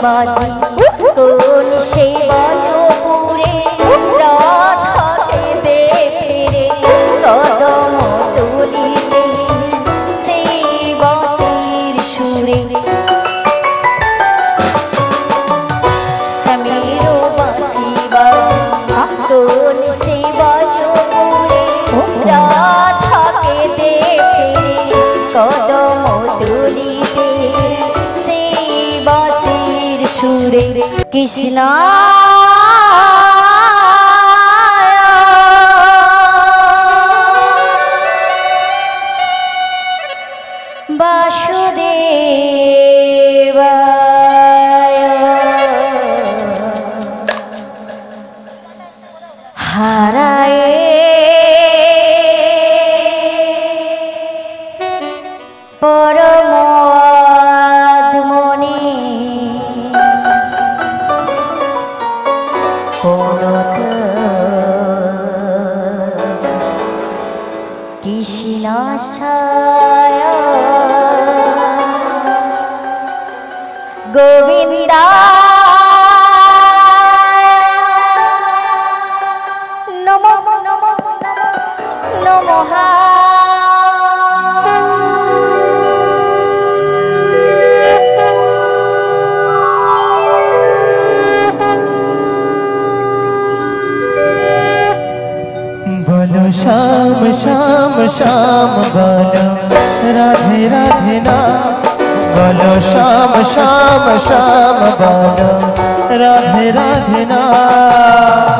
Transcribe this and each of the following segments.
বাজে কোন সেই বাজপুরে রাধাকে দেখে কদম তুলিতে সেই বাঁশির সুরে সমীর বাঁশি বাজে কোন সেই বাজপুরে রাধাকে দেখে কদম তুলিতে সেই বাঁশির সুরে কৃষ্ণ বাসুদেবায় হারায়ে পরমাত্মনি কোনত কৃষ্ণাশায় গোবিন্দা নমঃ নমঃ बोलो श्याम श्याम श्याम बोलो राधे राधे नाम बोलो श्याम श्याम श्याम बोलो राधे राधे नाम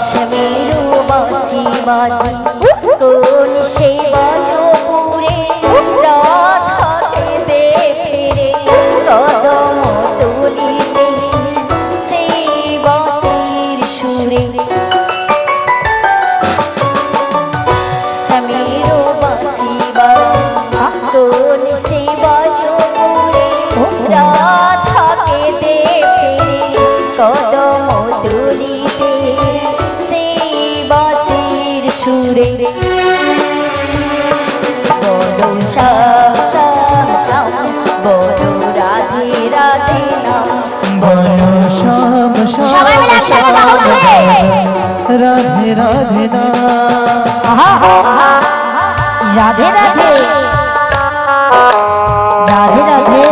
সমীর বাঁশি বাজে কোন সেই বাজপুরে রাধাকে দেখে কদম তুলিতে সেই বাঁশির সুরে সমীর বাঁশি বাজে কোন সেই বাজপুরে রাধাকে দেখে কদম তুলিতে সেই বাঁশির সুরে বলো শ্যাম শ্যাম শ্যাম বলো রাধে রাধে নাম बोलो श्याम श्याम श्याम राधे राधे नाम राधे राधे राधे राधे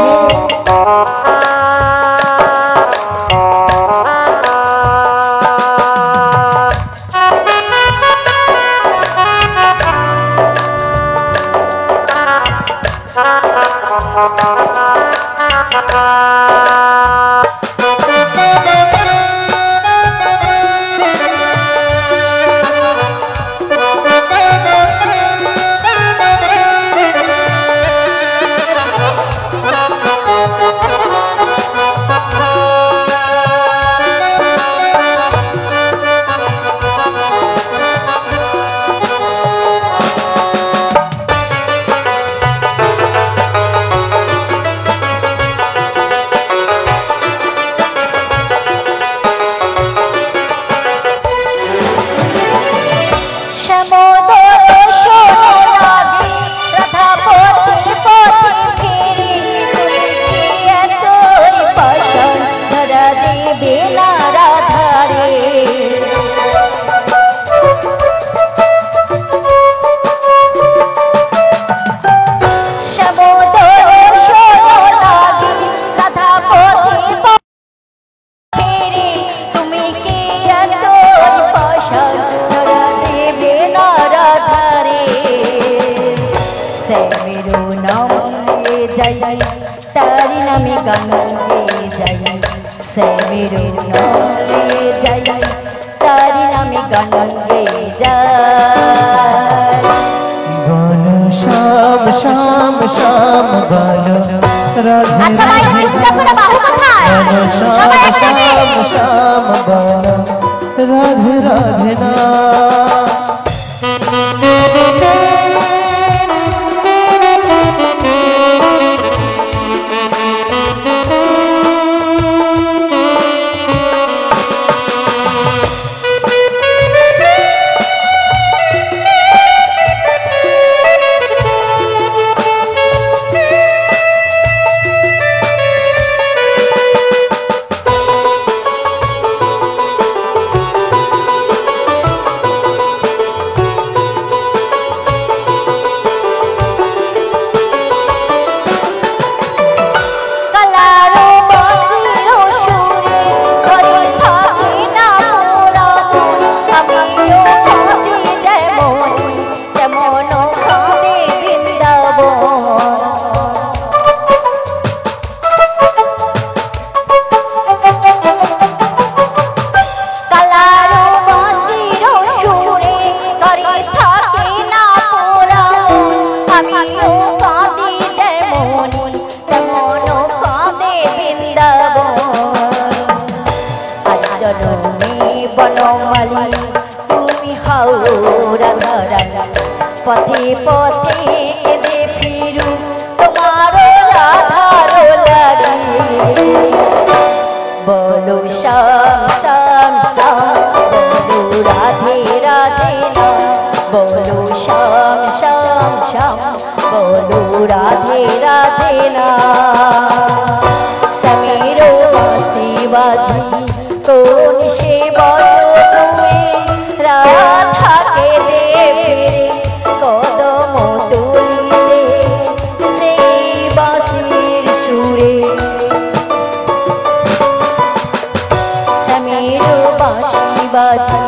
तारी नामे गंगे जय से मेरो नामे जय तारी नामे गंगे जय बोलो श्याम श्याम श्याम बोलो राधे अच्छा भाई चुपचाप করে বাহু কোথায় সবাই একসাথে श्याम श्याम बोलो राधे राधे नाम বনমালী তুমি হাও রাধারানী পথে পথে কেঁদে ফিরু তোমার রাধার লাগি বলো শ্যাম শ্যাম শ্যাম বলো রাধে রাধে না বলো শ্যাম শ্যাম শ্যাম বলো রাধে রাধে না সমীরো শিবাজি কোন সে বজো তুমি রাধাকে দে কদম তুলিলে সেই বাঁশির সুরে সমীরো বাঁশি বাজি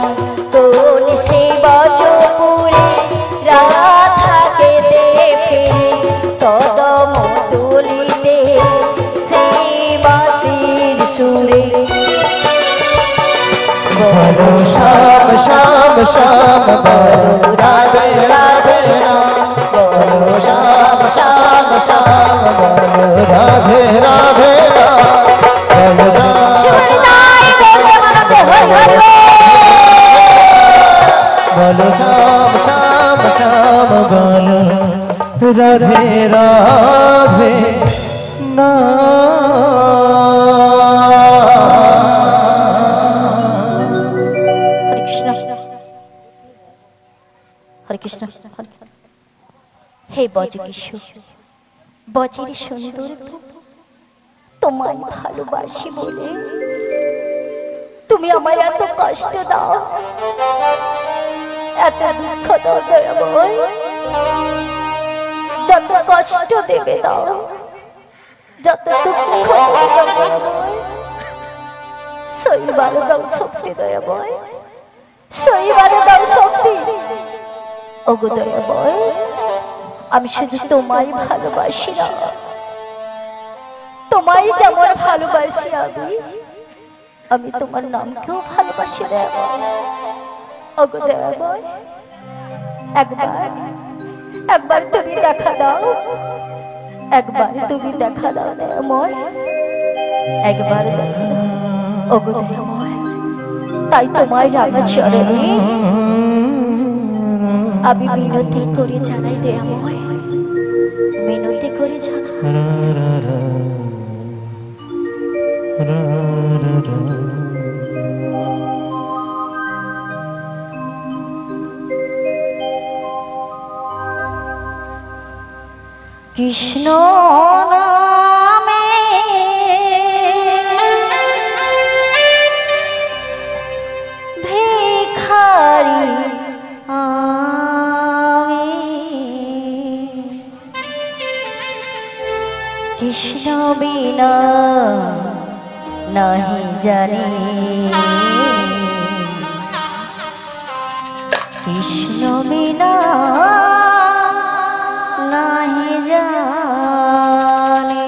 কোন সে বজো পুরে রাধাকে দে কদম তুলিতে সেই বাঁশির সুরে বলো শ্যাম শ্যাম শ্যাম বলো রাধে রাধে রাম বলো শ্যাম শ্যাম শ্যাম বলো রাধে রাধে রাম বলো সুরদাই বেলে মনতে হরি হরি বলো শ্যাম শ্যাম শ্যাম বলো রাধে রাধে না হরে কৃষ্ণ হে বজ কিশোর বজের সুন্দর তোমায় ভালোবাসি বলে তুমি আমায় এত কষ্ট দাও এত দুঃখ দাও দয়াময় যত কষ্ট দেবে দাও যত দুঃখ সইবার দাও শক্তি দয়াময় সইবার দাও শক্তি ওগো দয়াময় আমি শুধু তোমায় ভালোবাসি না তোমায় যেমন ভালোবাসি আমি তোমার নামকেও ভালোবাসি দয়াময় ওগো দয়াময় একবার তুমি দেখা দাও একবার তুমি দেখা দাও দয়াময় একবার দেখা দাও ওগো দয়াময় তাই তোমায় রাঙা চরণে আমি মিনতি করে জানাই দয়াময় মিনতি করে জানাই কৃষ্ণ নামে ভিখারি কৃষ্ণ বিনা নাহি জানি কৃষ্ণ বিনা নাহি জানি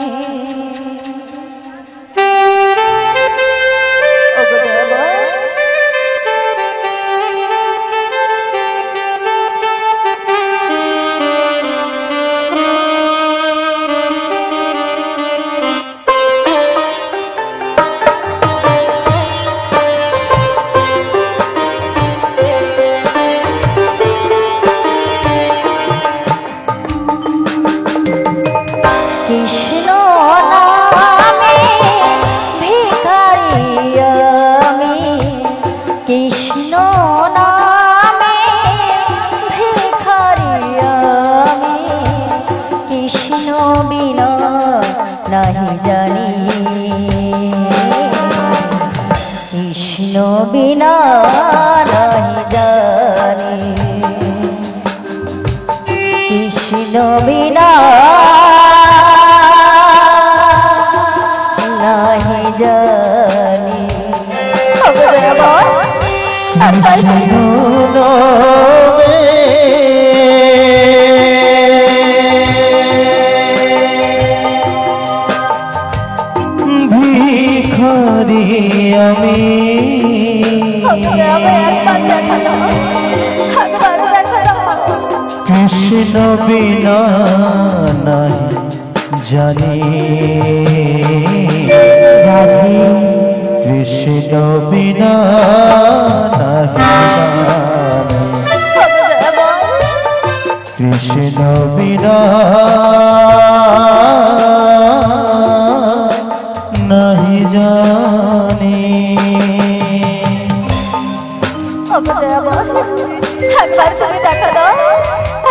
বিনা নাহি জানি কৃষ্ণ বিনা নাহি জানি ভিখারি আমি কৃষ্ণ বিনা নাহি জানি রাধে কৃষ্ণ বিনা নাহি কৃষ্ণ বিনা নাহি জানি। একবার তুমি দেখা দাও,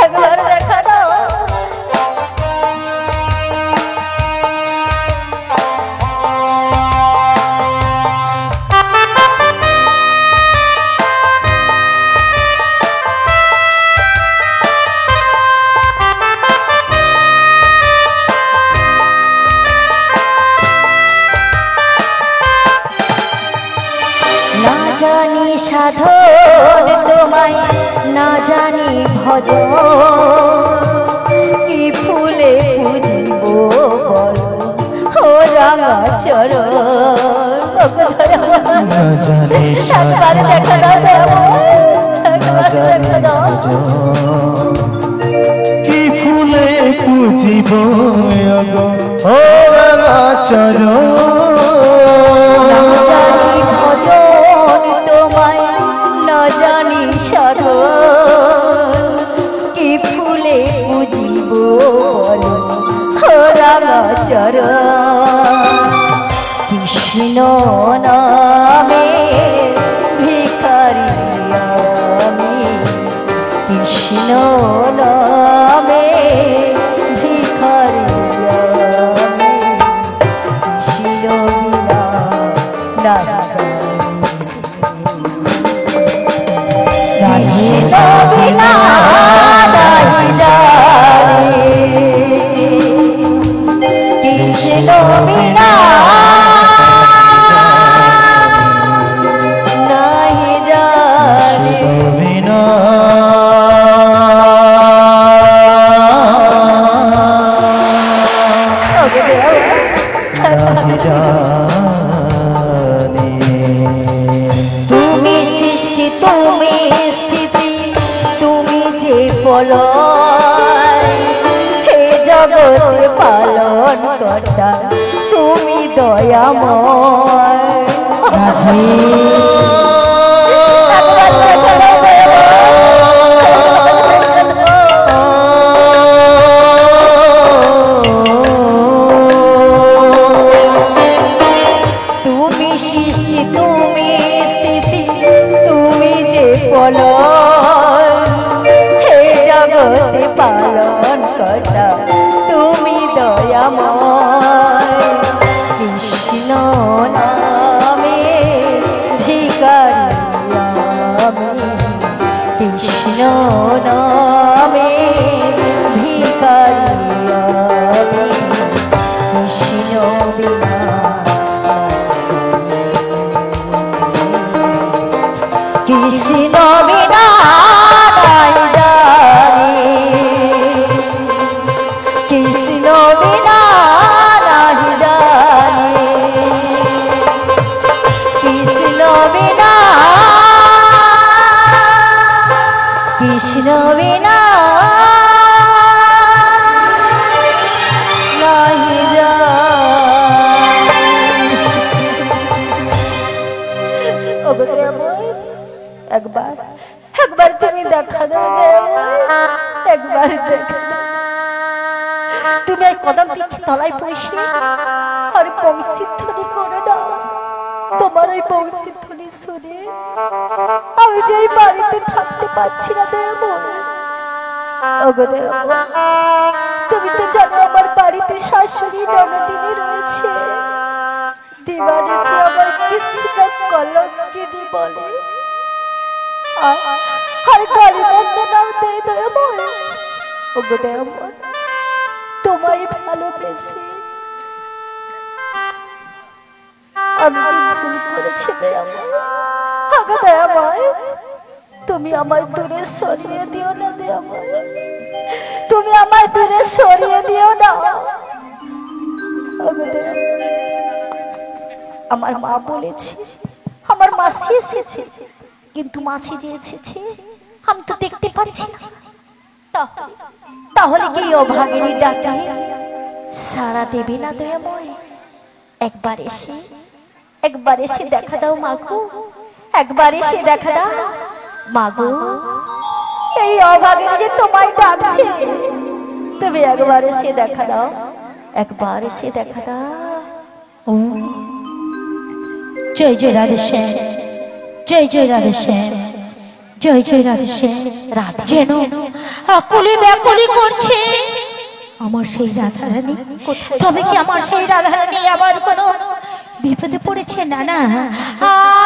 একবার দেখা দাও। না জানি সাধন তোমায়, না জানি ভজন, কি ফুলে পুজিব বলো ও রাঙা চরণ। না জানি একবার দেখা দাও দেবো, একবার দেখা দাও। কি ফুলে পুজিব ও রাঙা চরণ। না জানি ভজন তোমায়, না জানি সাধন, কি ফুলে পুজিব বলো ও রাঙা চরণ। কৃষ্ণ নামে ভিখারি আমি, কৃষ্ণ নামে ভিখারি আমি, কৃষ্ণ বিনা নাহি কৃষ্ণ বিনা নাহি জানি, কৃষ্ণ বিনা নাহি জানি। বিনা নাহি জানি। তুমি সৃষ্টি, তুমি স্থিতি, তুমি যে প্রলয়, হে জগৎ পালন কর্তা তুমি দয়াময়। তুমি সৃষ্টি, তুমি স্থিতি, তুমি যে প্রলয়, হে জগতে পালন কর্তা তুমি দয়াময়। কৃষ্ণ নামে ভিখারি আমি, কৃষ্ণ নামে ভিখারি আমি, কৃষ্ণ বিনা কৃষ্ণ বিনা নাহি জানি, কৃষ্ণ বিনা নাহি জানি, কৃষ্ণ বিনা, কৃষ্ণ বিনা নাহি জানি। ওগো দেবো, একবার একবার তুমি দেখা দাও দেবো, একবার দেখা দাও। তুমি এই কদম বৃক্ষের তলায় বসে আর বংশীধ্বনি করে দাও। তোমার ওই বংশীধ্বনি শুনে আমি যে এই বাড়িতে থাকতে পারছি না দেবো। ওগো দেবো, তুমি তো জানো আমার বাড়িতে শাশুড়ি ননদিনী রয়েছে। দিবানিশি আমার কৃষ্ণ কলঙ্কিনী বলে, আর গালি বন্দনাও দেয় দয়াময়। ওগো দয়াময়, তোমায় ভালোবেসে আমি কি ভুল করেছি দয়াময়? আগো দয়াময়, তুমি আমায় দূরে সরিয়ে দিও না দয়াময়, তুমি আমায় দূরে সরিয়ে দিও না। ওগো দয়াময়, আমার মা বলেছে, আমার মাসি এসেছে, কিন্তু মাসি যে এসেছে আমি তো দেখতে পাচ্ছি না। তাহলে কি অভাগিনী ডাকে সারা দেবে না দয়াময়? একবার এসে একবার এসে দেখা দাও মাগো, একবার এসে দেখা দাও মাগো। এই অভাগিনী যে তোমায় ডাকছে, তুমি একবার এসে দেখা দাও, একবার এসে দেখা দাও। ও জয় জয় রাধে শ্যাম, জয় জয় রাধে শ্যাম, জয় জয় রাধে শ্যাম। রাধা যেন আকুলি ব্যাকুলি করছে আমার সেই রাধারানী। তবে কি আমার সেই রাধারানী আবার কোনো বিপদে পড়েছে? না না,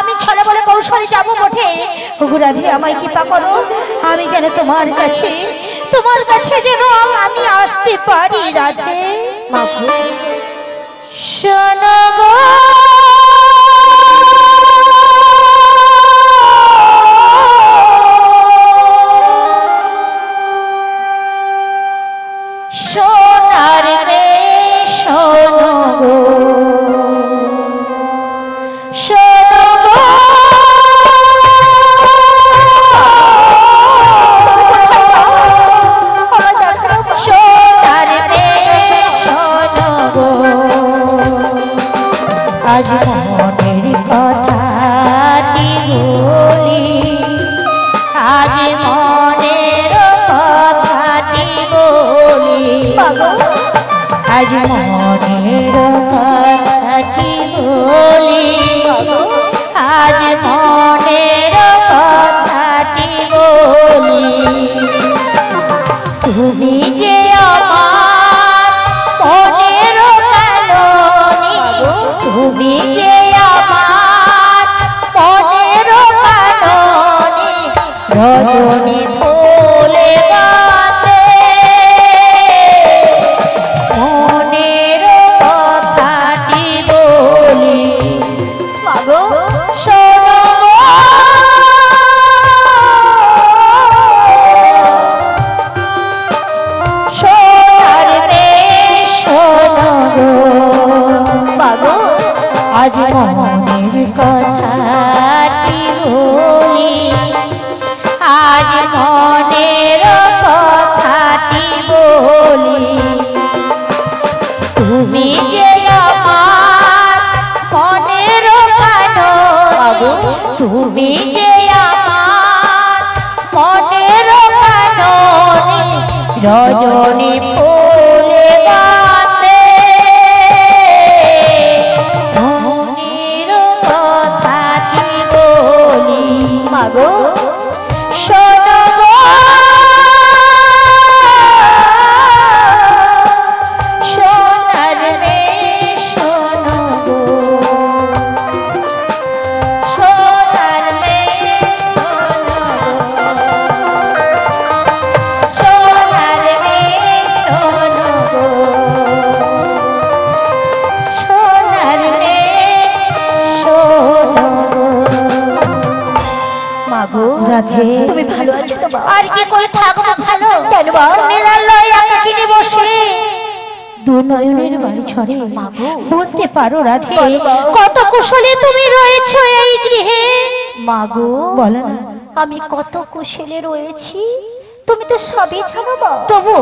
আমি ছলে বলে কৌশলে যাবো বটে। ওগো রাধে, আমায় কৃপা করো, আমি যেন তোমার কাছে, তোমার কাছে যেন আমি আসতে পারি। রাধে মাগো, শোনো গো সোনার মেয়ে, শোনো গো, শোনো গো সোনার মেয়ে, শোনো গো। আজ মনের কথাটি বলি, আজ মনের কথাটি বলি, আজ মনের কথাটি বলি, আজ মনের কথাটি বলি। তুমি যে আমার মনের কাননি, তুমি যে আমার মনের কাননি, রজনী ফুলে গাতে মনের কথাটি বলি। মাগো, শোনো গো, সোনার মেয়ে, শোনো গো। মাগো, আজ মনের কথাটি বলি, আজ মনের কথাটি বলি। তুমি যে আমার মনের কাননি, তুমি যে আমার মনের কাননি, রজনী ফুলে গাতে মনের কথাটি বলি। মাগো, শোনো গো, সোনার মেয়ে, শোনো গো, সোনার মেয়ে, শোনো গো, সোনার মেয়ে, শোনো গো, সোনার মেয়ে, শোনো গো। মাগো, রাধে, তুমি ভালো আছো তো মা? আর কি করে থাকবো ভালো? কেন মা? মেলার লয় একাকিনী বসে দু নয়নের বাড়ি ছড়ে। মাগো, বলতে পারো রাধে, বলো মা। কত কুশলে তুমি রয়েছো এই গৃহে? মাগো, বলো না। আমি কত কুশলে রয়েছি, তুমি তো সবই জানো মা। তবু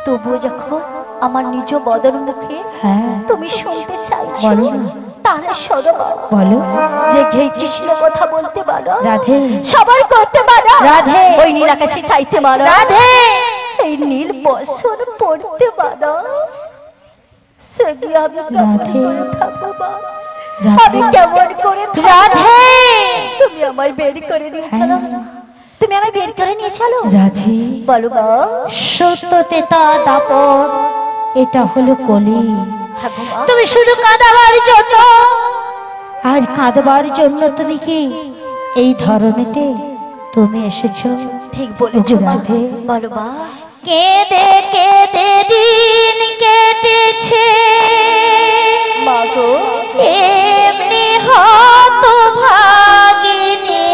তবু যখন আমার নিজ বদন মুখে হ্যাঁ, তুমি শুনতে চাইছো, বলো না। তাহলে শোনো মা। বলো যে ঘে কৃষ্ণ কথা বলতে পারো, রাধে, সবার করতে পারো, রাধে। ওই নীল আকাশে চাইতে পারো, রাধে, এই নীল বসন পড়তে পারো, সেটি আমি কেমন রাধে। করে থাকবো মা? রাধে। আমি কেমন করে থাকবো? রাধে, তুমি আমায় বের করে নিয়ে চলো, তুমি আমায় বের করে নিয়ে চলো। রাধে। বলো মা। সত্যতে তা দাপন, এটা হলো কলি। হ্যাঁ গো মা। তুমি শুধু কাঁদাবার জন্য, আর কাঁদবার জন্য তুমি কি এই ধরনেতে তুমি এসেছো? ঠিক বলেছো মা। রাধে। বলো মা। কেঁদে কেঁদে দিন কেটেছে, মা গো, এমনি হত ভাগিনী,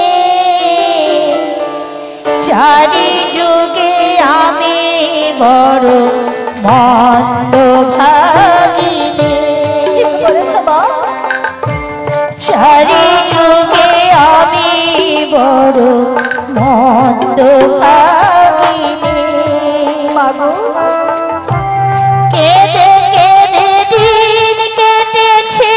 চারি যুগে আমি বড় মন্দ ভাগিনী, ঠিক বলেছো মা। চারি যুগে আমি বড় মন্দ ভাগিনী। মা গো, কেঁদে কেঁদে দিন কেটেছে,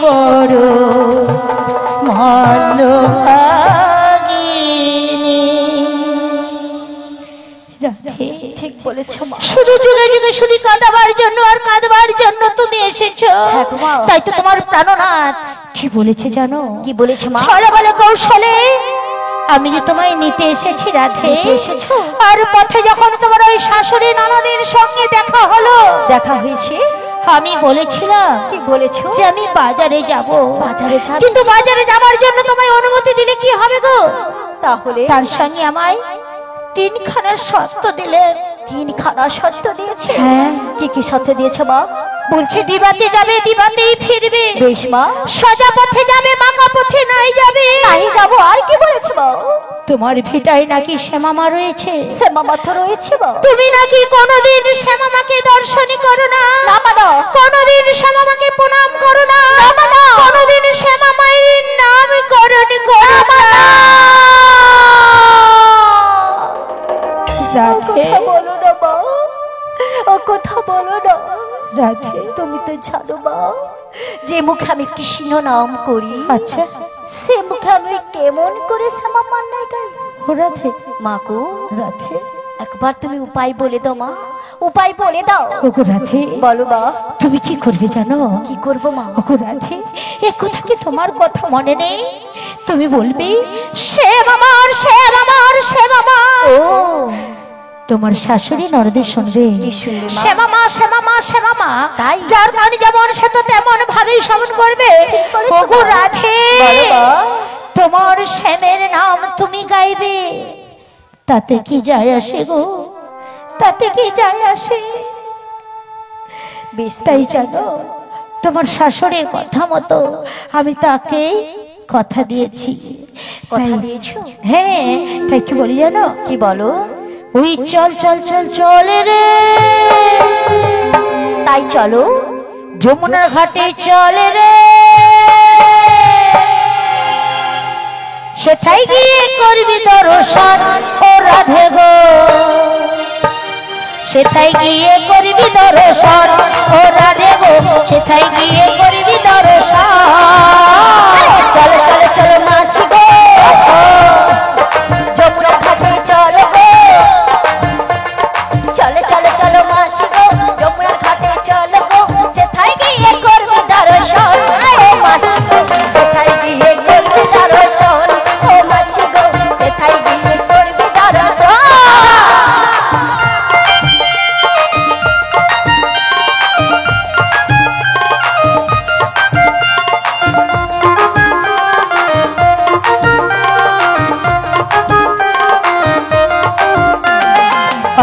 বড় মন্দভাগিনী। রাধে, ঠিক বলেছো মা। শুধু যুগে যুগে শুধু কাঁদাবার জন্য আর কাঁদবার জন্য তুমি এসেছো। হ্যাঁ গো মা। তাই তো তোমার প্রাণনাথ কি বলেছে জানো? কি বলেছে মা? ছলে বলে কৌশলে আমি যে তোমায় নিতে এসেছি রাধে। নিতে এসেছো? আর পথে যখন তোমার ওই শাশুড়ি ননদের সঙ্গে দেখা হলো, দেখা হয়েছে? আমি বলেছিলাম কি বলেছো? যে আমি বাজারে যাব। বাজারে যাবে? কিন্তু বাজারে যাওয়ার জন্য তোমায় অনুমতি দিলে কি হবে গো? তাহলে তার সঙ্গে আমায় 3খানা শর্ত দিলেন। 3খানা সত্য দিয়েছে? হ্যাঁ। কি কি সত্য দিয়েছে মা? বলছে দিবাতে যাবে দিবাতেই ফিরবে, বেশ মা। সোজা পথে যাবে বাঁকা পথে নাই যাবে। তাই যাবো। আর কি বলেছে মা? তোমার ভিটায় নাকি শ্যামামা রয়েছে, শ্যামা মাথা রয়েছে মা। তুমি নাকি কোনোদিন শ্যামামাকে দর্শন করো না। না মা না। কোনোদিন শ্যামামাকে প্রণাম করো না। কোনোদিন শ্যামামায়ের নামকরণ করো না। রাধে, কথা বলো না মা, ও কথা বলো না। রাধে, তুমি তো জানো মা, যে মুখে আমি কৃষ্ণ নাম করি, আচ্ছা সে মুখে আমি কেমন করে শ্যামা মান্নায় গাই। ও রাধে, মা গো, রাধে, একবার তুমি উপায় বলে দাও মা, উপায় বলে দাও। ওগো রাধে, বলো মা। তুমি কি করবে জানো? কি করবো মা? ওগো রাধে, এ কথা কি তোমার কথা মনে নেই? তুমি বলবে সে মামার সে মামার সে মামা। ও তোমার শাশুড়ি নরদের শুনবে কি শুনবে মা? সে মামা সে মামা সে মামা। তাই? যার মান যেমন সে তো তেমন ভাবেই শ্রবণ করবে। ঠিক বলেছো ওগো মা। রাধে, বলো মা। তোমার শ্যামের নাম তুমি গাইবে, তাতে কি যায় আসে গো? তাতে কি যায় আসে? বেশ তাই জানো, তোমার শাশুড়ির কথা মতো আমি তাকে কথা দিয়েছি। কথা তাই- দিয়েছো? হ্যাঁ, তাই কি বলি জানো? কি বলো? ওই চল চল চল চলে রে, তাই চলো। যমুনার ঘাটে চলে রে, সেটাই গিয়ে করবি দর্শন ও রাধে গো, সেটাই গিয়ে করবি দর্শন ও রাধে গো, সেটাই গিয়ে করবি দর্শন। চলো চলো চলো মাসি গো, যমুনা ঘাটে চলো গো। চলো চলো চলো মাসি গো, যমুনা ঘাটে চলো গো। সেথায় গিয়ে করবি দর্শন ও মাসি গো, সেথায় গিয়ে করবি দর্শন ও মাসি গো, সেথায় গিয়ে করবি দর্শন।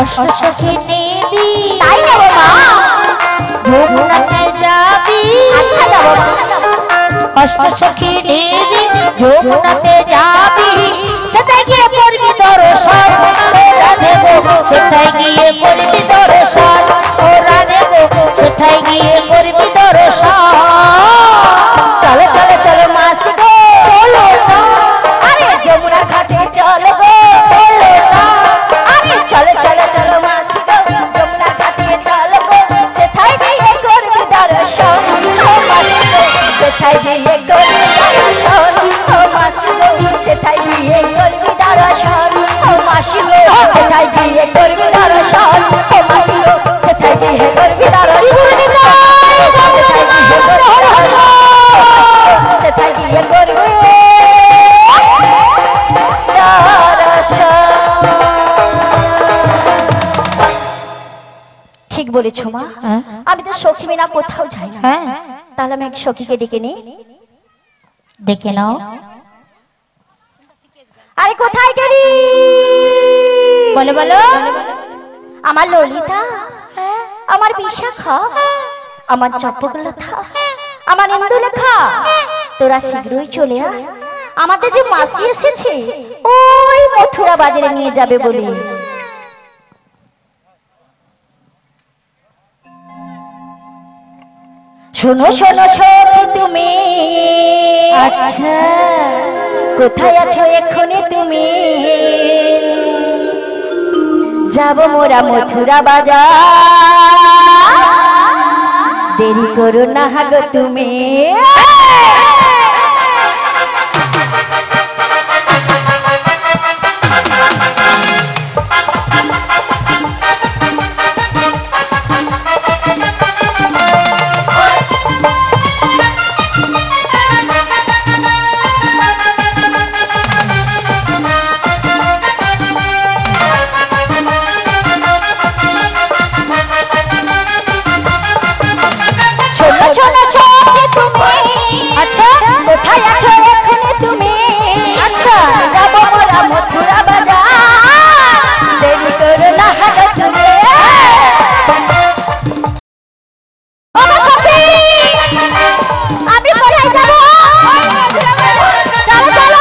অষ্টসখী নিবি তাই যাবো মা। যমুনাতে যাবি, আচ্ছা যাবো মা। অষ্টসখী নিবি যমুনাতে যাবি, সেটাই গিয়ে করবি দর্শন ও রাধে গো, সেটাই গিয়ে করবি দর্শন ও রাধে গো, সেটাই গিয়ে করবি দর্শন। চলো চলো চলো মাসি গো, চলো না, আরে যমুনা ঘাটে চলো গো। চলো না, আরে চলো চলো চলো মাসি গো, যমুনা ঘাটে চলো গো। সেথায় গিয়ে করবি দর্শন ও মাসি গো, সেথায় গিয়ে করবি দর্শন ও মাসি গো, সেথায় গিয়ে করবি দর্শন ও মাসি গো, সেথায় গিয়ে করবি দর্শন ও মাসি গো, সেথায় গিয়ে করবি দর্শন। সেথায় গিয়ে করবি দর্শন। ঠিক বলেছো মা। হ্যাঁ? আমি তো সখী বিনা কোথাও যাই না। হ্যাঁ, তাহলে আমি এক সখীকে ডেকে নিই। ডেকে নাও। আরে কোথায় গেলি? বলো বলো, আমার ললিতা, আমার বিশাখা, আমার চম্পকলতা, আমার ইন্দুলেখা, তোরা শীঘ্রই চলে আয়। আমাদের যে মাসি এসেছে, ওই মথুরা বাজারে নিয়ে যাবে বলে। শোনো শোনো সখী তুমি, আচ্ছা কোথায় আছো এক্ষুনি তুমি? যাব মোরা মথুরা বাজার, দেরি করো না গো তুমি। আচ্ছা কোথায় আছো এখানে তুমি? আচ্ছা যাবো মোরা মথুরা বাজার, দেরি করো না গো তুমি। আমি কোথায় যাবো? চলো চলো।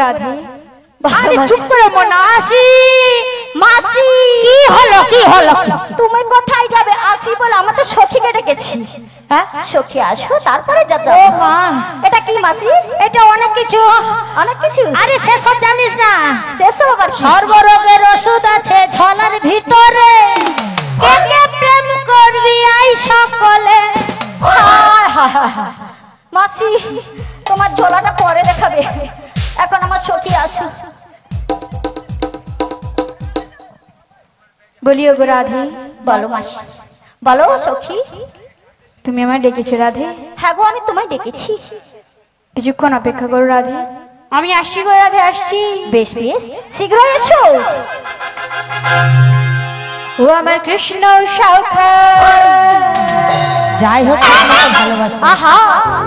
রাধে আরে চুপ করে মনা। আসি মাসি কি হলো কি হলো? তুমি কোথায় যাবে? আসি বলে আমার তো সখীকে ডেকেছি। হ্যাঁ সখী আসো তারপরে যেতে। ও মা এটা কি মাসি? এটা অনেক কিছু। অনেক কিছু? আরে সেসব জানিস না। সেসব আবার কি? সর্বরোগের ওষুধ আছে ঝোলার ভিতরে, কে কে প্রেম করবি আই সকলে। মাসি তোমার ঝোলাটা পরে দেখাবে, এখন আমার সখী আসো। বলিও গো রাধে। বলো মাসি, বলো সখী। তুমি আমায় ডেকেছো রাধে? হ্যাঁ গো আমি তোমায় ডেকেছি। কিছুক্ষণ অপেক্ষা করো রাধে, আমি আসছি গো রাধে, আসছি। বেশ বেশ শীঘ্র এসো। ও আমার কৃষ্ণ সখা, যাই হোক ভালোবাসতে। আহা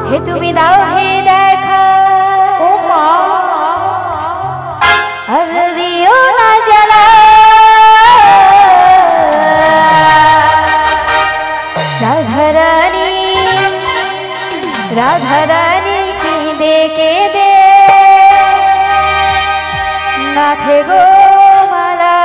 হে তুমি দাও হে দেখা, ও মা আর দিও না জ্বালা। রাধারানী রাধারানী কেঁদে কেঁদে নাথে গো মালা।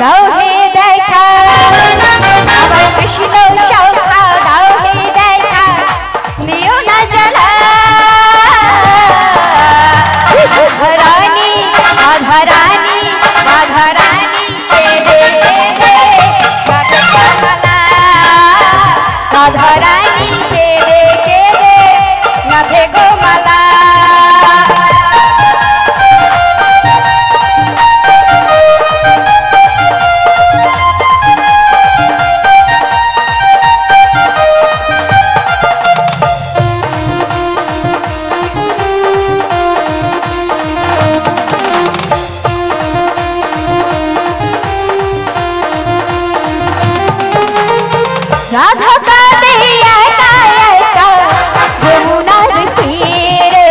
দাও হে দেখা, আমার কৃষ্ণ সখা দাও হে দেখা, দিও না জ্বালা। রাধারানী রাধারানী রাধারানী কেঁদে কেঁদে কাটে মালা। রাধারানী কেঁদে কেঁদে নাথে গো মালা। রাধা কাঁদে একা একা যমুনার তীরে,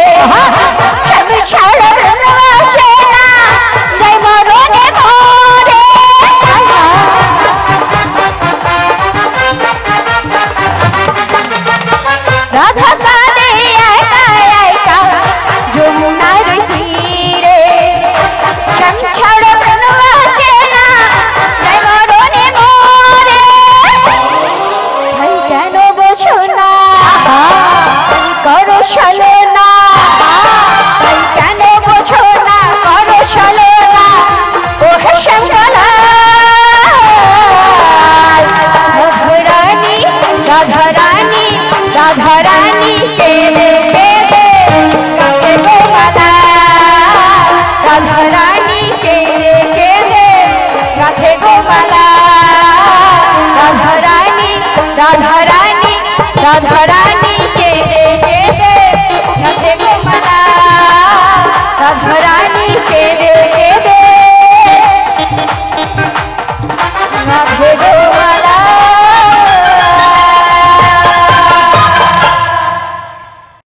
স্বামী ছাড়া আসে না যাই মরণে মরে। সালে